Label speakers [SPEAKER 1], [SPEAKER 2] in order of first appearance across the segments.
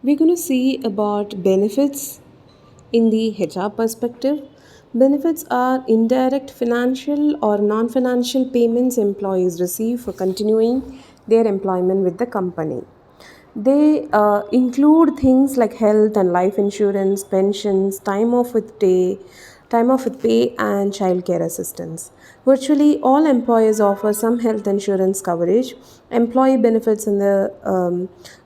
[SPEAKER 1] We're going to see about benefits in the HR perspective. Benefits are indirect financial or non financial payments employees receive for continuing their employment with the company. They include things like health and life insurance, pensions, time off with pay, and childcare assistance. Virtually all employers offer some health insurance coverage. Employee benefits in the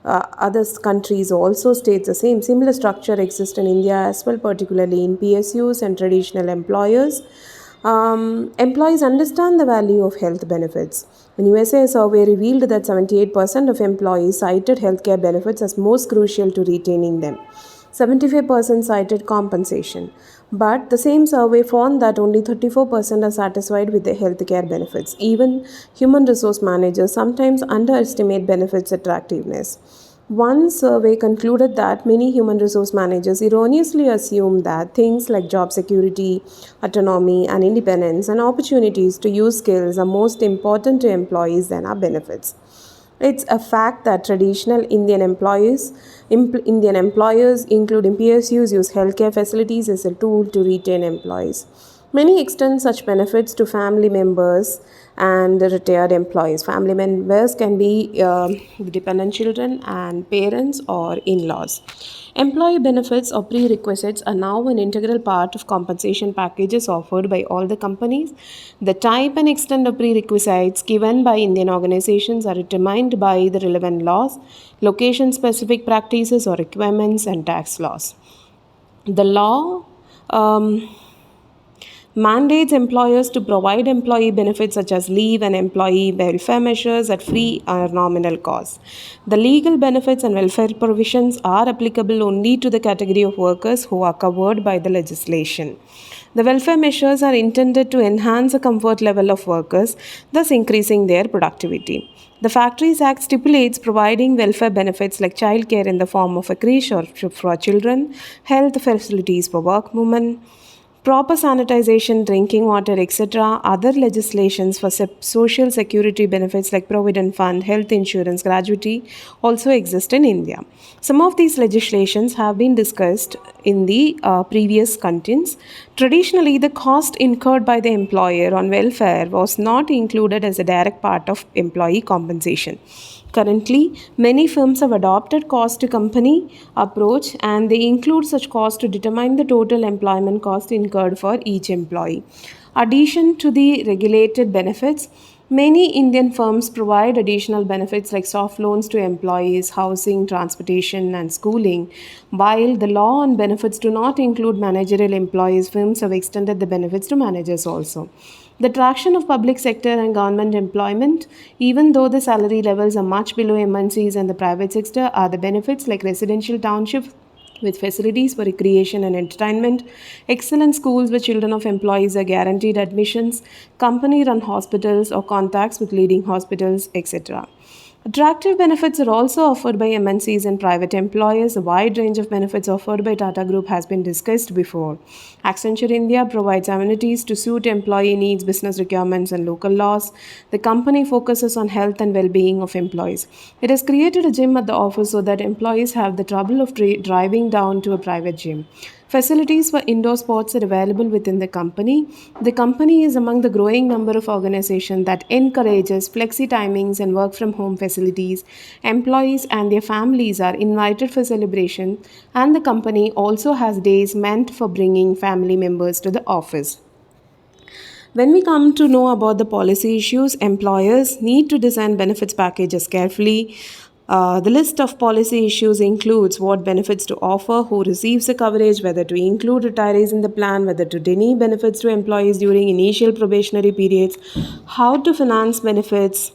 [SPEAKER 1] other countries also states the same. Similar structure exists in India as well, particularly in PSUs and traditional employers. Employees understand the value of health benefits. In USA, a survey revealed that 78% of employees cited healthcare benefits as most crucial to retaining them. 75% cited compensation. But the same survey found that only 34% are satisfied with the healthcare benefits. Even human resource managers sometimes underestimate benefits' attractiveness. One survey concluded that many human resource managers erroneously assume that things like job security, autonomy, and independence and opportunities to use skills are most important to employees than our benefits. It's a fact that traditional Indian employers, including PSUs, use healthcare facilities as a tool to retain employees. Many extend such benefits to family members and the retired employees. Family members can be dependent children and parents or in laws. Employee benefits or prerequisites are now an integral part of compensation packages offered by all the companies. The type and extent of prerequisites given by Indian organizations are determined by the relevant laws, location specific practices or requirements, and tax laws. The law um, mandates employers to provide employee benefits such as leave and employee welfare measures at free or nominal cost. The legal benefits and welfare provisions are applicable only to the category of workers who are covered by the legislation. The welfare measures are intended to enhance the comfort level of workers, thus increasing their productivity. The Factories Act stipulates providing welfare benefits like childcare in the form of a creche or for children, health facilities for workwomen, proper sanitization, drinking water, etc. Other legislations for social security benefits like Provident Fund, health insurance, gratuity also exist in India. Some of these legislations have been discussed in the previous contents. Traditionally, the cost incurred by the employer on welfare was not included as a direct part of employee compensation. Currently, many firms have adopted cost to company approach and they include such costs to determine the total employment cost incurred for each employee. Addition to the regulated benefits, many Indian firms provide additional benefits like soft loans to employees, housing, transportation, and schooling. While the law on benefits do not include managerial employees, firms have extended the benefits to managers also. The traction of public sector and government employment, even though the salary levels are much below MNCs and the private sector, are the benefits like residential townships with facilities for recreation and entertainment, excellent schools where children of employees are guaranteed admissions, company run hospitals or contacts with leading hospitals, etc. Attractive benefits are also offered by MNCs and private employers. A wide range of benefits offered by Tata Group has been discussed before. Accenture India provides amenities to suit employee needs, business requirements, and local laws. The company focuses on health and well being of employees. It has created a gym at the office so that employees have the trouble of driving down to a private gym. Facilities for indoor sports are available within the company. The company is among the growing number of organizations that encourages flexi timings and work from home facilities. Employees and their families are invited for celebration, and the company also has days meant for bringing family members to the office. When we come to know about the policy issues, employers need to design benefits packages carefully. The list of policy issues includes what benefits to offer, who receives the coverage, whether to include retirees in the plan, whether to deny benefits to employees during initial probationary periods, how to finance benefits,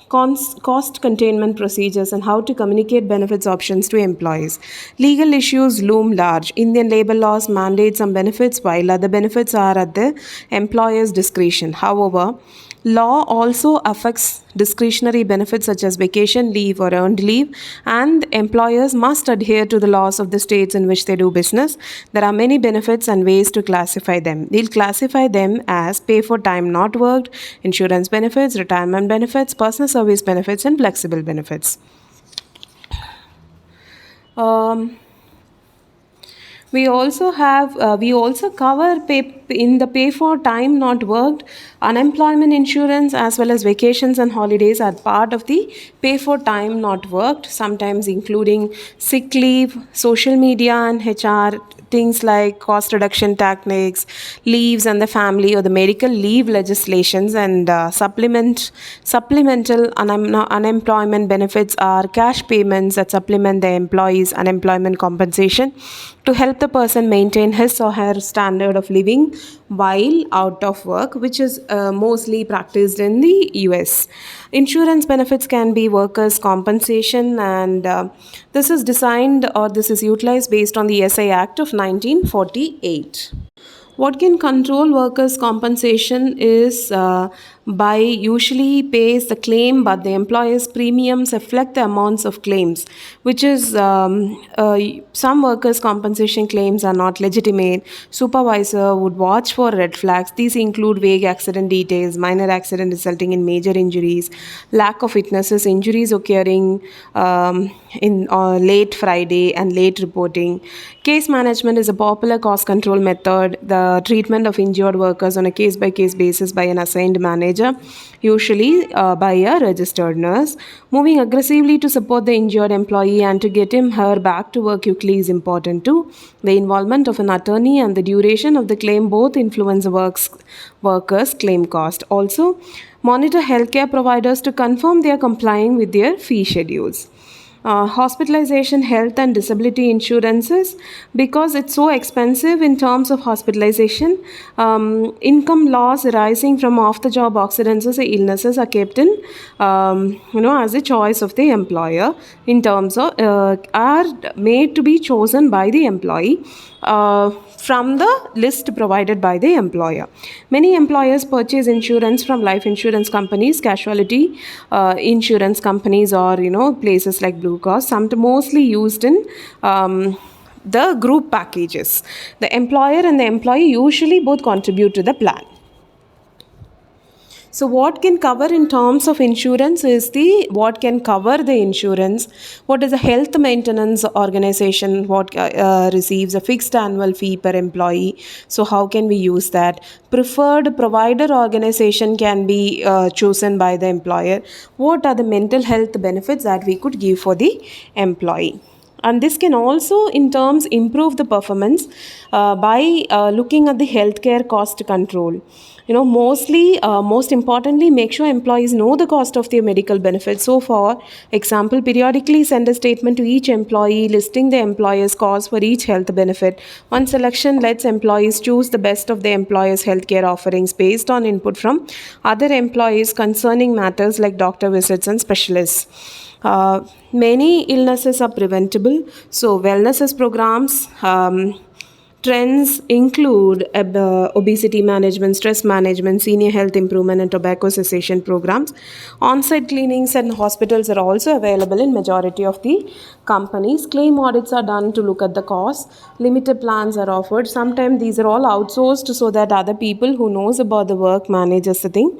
[SPEAKER 1] cost containment procedures, and how to communicate benefits options to employees. Legal issues loom large. Indian labor laws mandate some benefits while other benefits are at the employer's discretion. However, law also affects discretionary benefits such as vacation leave or earned leave, and employers must adhere to the laws of the states in which they do business. There are many benefits and ways to classify them. We'll classify them as pay for time not worked, insurance benefits, retirement benefits, personal service benefits, and flexible benefits. Um, we also cover pay, in the pay for time not worked, unemployment insurance as well as vacations and holidays are part of the pay for time not worked, sometimes including sick leave, social media and HR, things like cost reduction techniques, leaves and the family or the medical leave legislations, and supplemental unemployment benefits are cash payments that supplement the employee's unemployment compensation to help the person maintain his or her standard of living while out of work, which is mostly practiced in the US. Insurance benefits can be workers' compensation, and this is designed or this is utilized based on the SI Act of 1948. What can control workers' compensation is by usually pays the claim, but the employer's premiums reflect the amounts of claims, which is some workers' compensation claims are not legitimate. Supervisor would watch for red flags. These include vague accident details, minor accident resulting in major injuries, lack of witnesses, injuries occurring in late Friday, and late reporting. Case management is a popular cost control method. The treatment of injured workers on a case by case basis by an assigned manager, usually by a registered nurse. Moving aggressively to support the injured employee and to get him her back to work quickly is important too. The involvement of an attorney and the duration of the claim both influence the workers' claim cost. Also, monitor healthcare providers to confirm they are complying with their fee schedules. Hospitalization, health, and disability insurances, because it's so expensive in terms of hospitalization. Income loss arising from off-the-job accidents or illnesses are kept in, as a choice of the employer in terms of are made to be chosen by the employee from the list provided by the employer. Many employers purchase insurance from life insurance companies, casualty insurance companies, or places like Blue Cross. Some mostly used in the group packages. The employer and the employee usually both contribute to the plan. So what can cover in terms of insurance is the what can cover the insurance. What is a health maintenance organization? What receives a fixed annual fee per employee? So how can we use that? Preferred provider organization can be chosen by the employer. What are the mental health benefits that we could give for the employee? And this can also in terms improve the performance by looking at the healthcare cost control. Most importantly, make sure employees know the cost of their medical benefits. So for example, periodically send a statement to each employee listing the employer's cost for each health benefit. One selection lets employees choose the best of the employer's healthcare offerings based on input from other employees concerning matters like doctor visits and specialists. Many illnesses are preventable, so wellness programs. Trends include obesity management, stress management, senior health improvement, and tobacco cessation programs. On-site clinics and hospitals are also available in majority of the companies. Claim audits are done to look at the costs. Limited plans are offered. Sometimes these are all outsourced so that other people who knows about the work manages the thing.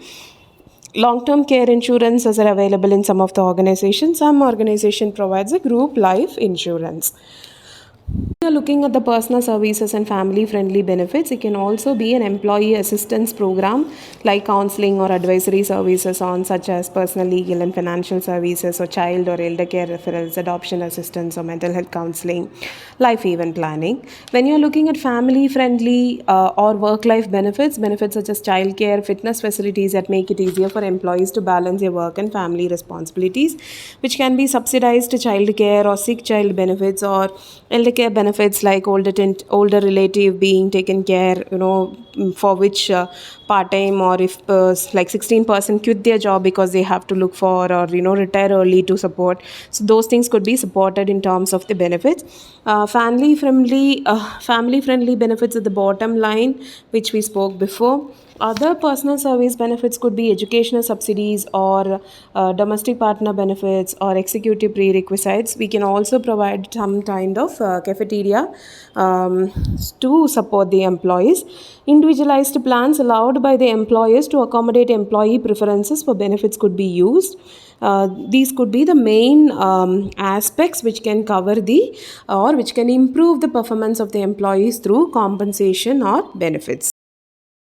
[SPEAKER 1] Long-term care insurances are available in some of the organizations. Some organization provides a group life insurance. We are looking at the personal services and family friendly benefits. It can also be an employee assistance program like counseling or advisory services on such as personal legal and financial services or child or elder care referrals, adoption assistance or mental health counseling, life event planning. When you're looking at family friendly or work life benefits, benefits such as childcare, fitness facilities that make it easier for employees to balance their work and family responsibilities, which can be subsidized childcare or sick child benefits or elder care benefits like older relative being taken care, for which part time, or if like 16% quit their job because they have to look for or retire early to support. So those things could be supported in terms of the benefits. Family friendly benefits at the bottom line, which we spoke before. Other personal service benefits could be educational subsidies or domestic partner benefits or executive prerequisites. We can also provide some kind of cafeteria to support the employees. Individualized plans allowed by the employers to accommodate employee preferences for benefits could be used. These could be the main aspects which can cover the or which can improve the performance of the employees through compensation or benefits.